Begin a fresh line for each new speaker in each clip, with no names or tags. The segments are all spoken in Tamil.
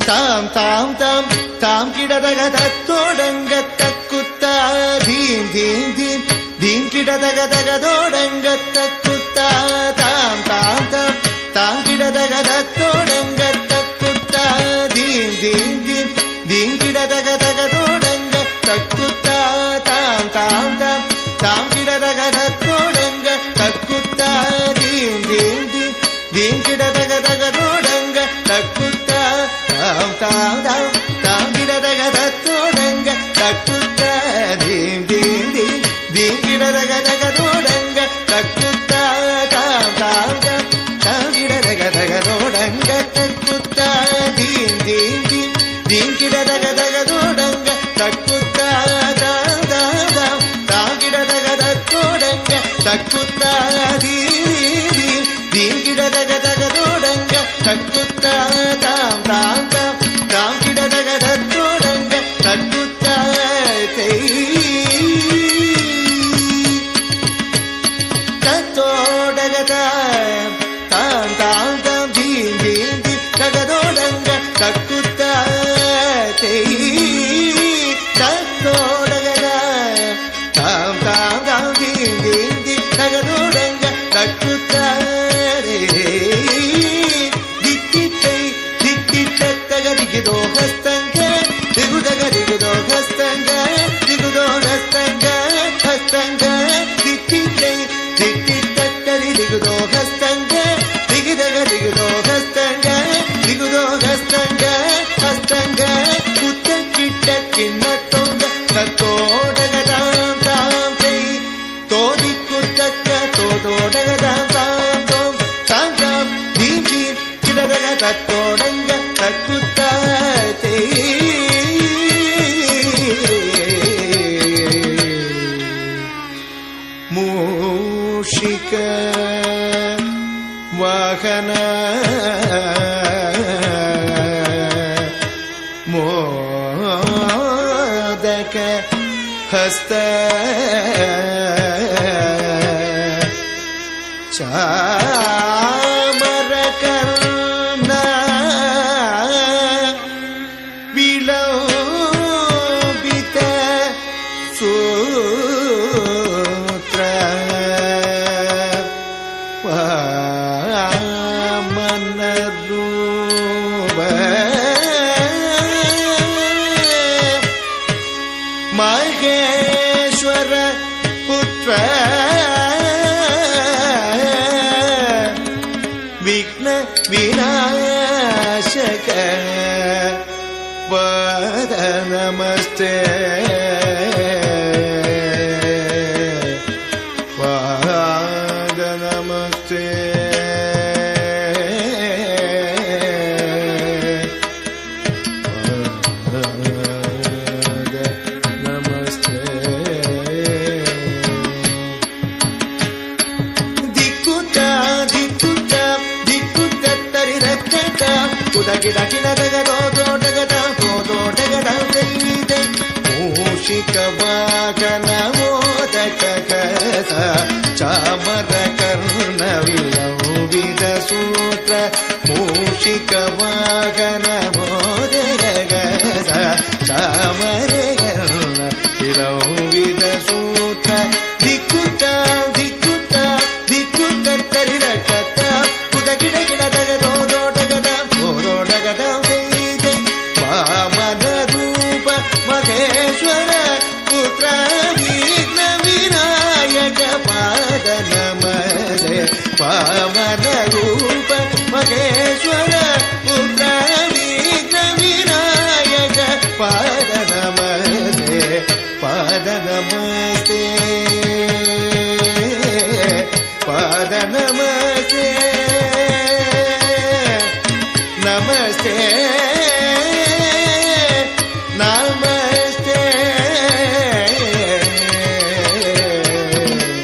தாம் தாம் தாம் தாம் கிடதக தத்தோடங்க தக்குத்தா தீம் தீம் தீம் தீம் கிடதக தகதோடங்க தக்குத்தா தாம் தாம் தாம் தாம் கிடதக தத்தோடங்க தக்குத்தா தீம் தீம் தீம் தீம் கிடதக தகதோடங்க தக்குத்தா தாம் தாம் தாம் தாம் கிடதக தத்தோடங்க தக்குத்தா தீம் தீம் தீம் தீம் கிடதக தகதோடங்க தக்குத்தா தாம் தாம் தாம் தாம் கிடதக தத்தோடங்க தக்குத்தா தீம் தீம் தீம் தீம் கிடதக தகதோடங்க தக்குத்தா தாம் தாம் தாம் தாம் கிடதக தகதோடங்க தக்குத்தா தீம் தீம் தீம் தீம் கிடதக தகதோடங்க தக்குத்தா தாம் தாம் தாம் தாம் கிடதக தத்தோடங்க தக்குத்தா தீம் தீம் தீம் கிடதக தகதோடங்க தக்குத்தா தாம் தாம் தாம் தாம் கிடதக தத்தோடங்க தக்குத்தா தத்தோடக தாம் தாம் தாம் தீம் தீம் தீம் தகதோடங்க தக்குத்தா தத்தோடக தாம் தாம் தாம் தீம் தீம் தீம் தகதோடங்க தக்குத்தா தித்தித்தை தித்தித்த தகதிகுதோ ஹஸ்தங்க திகுதக திகுதோ ஹஸ்தங்க திகுதோ ஹஸ்தங்க ஹஸ்தங்க தித்தித்தை தித்தித்த தரிதிகுதோ ஹஸ்தங்க திகுதக திகுதோ ஹஸ்தங்க திகுதோ ஹஸ்தங்க ஹஸ்தங்க குத்த கிட்ட கிண்ணத்தோங்க தத்தோடக தாம் தாம் தை தோதி குத்தக்க தோதோடக தாம் தாம் தோம் தாம் தாம் தீம் தீம் கிடதக தத்தோடங்க தக்குத்தா மூஷிக வாகன மோதக ஹஸ்த சாமர கர்ண விலோபித சூத்ர வாமன ரூப மகேஸ்வர புத்திர விக்ன விநாசக வத நமஸ்தே வத நமஸ்தே மூஷிக வாகன மோதக சாமர கர்ண விலோபித சூತ್ರ மூஷிக வாகன மோதக சாமர கர்ண விலோபித சூತ್ರ ದಿಕ್ಕುತ್ತ ದಿಕ್ಕುತ್ತ ದಿಕ್ಕುತ್ತ ತರಿರಕತ್ತ ಕುದ ಗಿಡ ಗಿಡದಗ ದೋದೋಟಗದ ಗೋದೋಟಗದ ವಾಮನ ರೂಪ ಮಹೇಶ್ವರ ಪುತ್ರ ವಿಘ್ನ ವಿನಾಯಕ ಪಾದ ನಮಸ್ತೆ ವಾಮನ ರೂಪ ಮಹೇಶ್ವರ ಪುತ್ರ ವಿಘ್ನ ವಿನಾಯಕ ಪಾದ ನಮಸ್ತೆ ಪಾದ ನಮಸ್ತೆ ಪಾದ ನಮಸ್ತೆ ನಮಸ್ತೆ ನಮಸ್ತೆ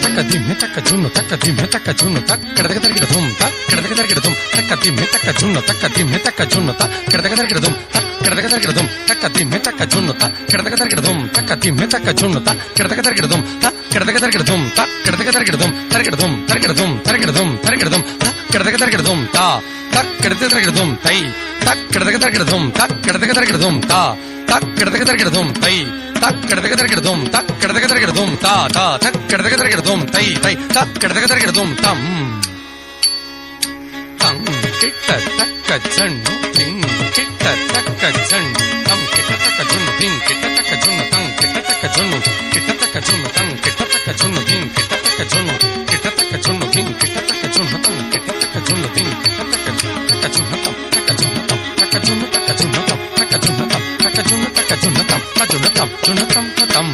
ತಕ್ಕ ದಿಮ್ಮೆ ತಕ್ಕ ಜುನ್ನು ತಕ್ಕ ದಿಮ್ಮೆ ತಕ್ಕ ಜುನ್ನು ತಕ್ಕ ಕಡದಗ ತರಗಿಡ ಧುಮ್ ತಕ್ಕ ಕಡದಗ ತರಗಿಡ ಧುಮ್ ತಕ್ಕ ದಿಮ್ಮೆ ತಕ್ಕ ಜುನ್ನು ತಕ್ಕ ದಿಮ್ಮೆ ತಕ್ಕ ಜುನ್ನು ತಕ್ಕ ಕಡದಗ ತರಗಿಡ ಧುಮ್ ತಕ್ಕ ಕಡದಗ ತರಗಿಡ ಧುಮ್ ತಕ್ಕ ದಿಮ್ಮೆ ತಕ್ಕ ಜುನ್ನು ತಕ್ಕ ಕಡದಗ ತರಗಿಡ ಧುಮ್ ತಕ್ಕ ದಿಮ್ಮೆ ತಕ್ಕ ಜುನ್ನು ತಕ್ಕ ಕಡದಗ ತರಗಿಡ ಧುಮ್ ತಕ್ಕ ಕಡದಗ ತರಗಿಡ ಧುಮ್ ತಕ್ಕ ಕಡದಗ ತರಗಿಡ ಧುಮ್ ತರಗಿಡ ಧುಮ್ ತರಗಿಡ ಧುಮ್ ತರಗಿಡ ಧುಮ್ ತರಗಿಡ ಧುಮ್ ತಕ್ಕ ಕಡದಗ ತರಗಿಡ ಧುಮ್ ತಾ தக்கிடதகதகதும் தை தக்கிடதகதகதும் தக்கிடதகதகதும் தா தக்கிடதகதகதும் தை தக்கிடதகதகதும் தக்கிடதகதகதும் தா தா தக்கிடதகதகதும் தை தை தக்கிடதகதகதும் தம் தம் கிட்ட தக்க ஜன்னு திங் கிட்ட தக்க ஜன்னு தம் கிட்ட தக்க ஜன்னு திங் கிட்ட தக்க ஜன்னு தம் கிட்ட தக்க ஜன்னு கிட்ட தக்க ஜன்னு தம் கிட்ட தக்க ஜன்னு திங் கிட்ட தக்க ஜன்னு கிட்ட தக்க ஜன்னு திங் கிட்ட தக்க ஜன்னு தம் கிட்ட தக்க ஜன்னு திங் கிட்ட தக்க ஜன்னு தம் தக்க ஜன்னு தம் தக்க ஜன்னு தக்க ஜன்னு தம் தக்க ஜன்னு தம் தக்க ஜன்னு தக்க ஜன்னு தம் தக்க ஜன்னு தம் ஜன்னு தம் தம்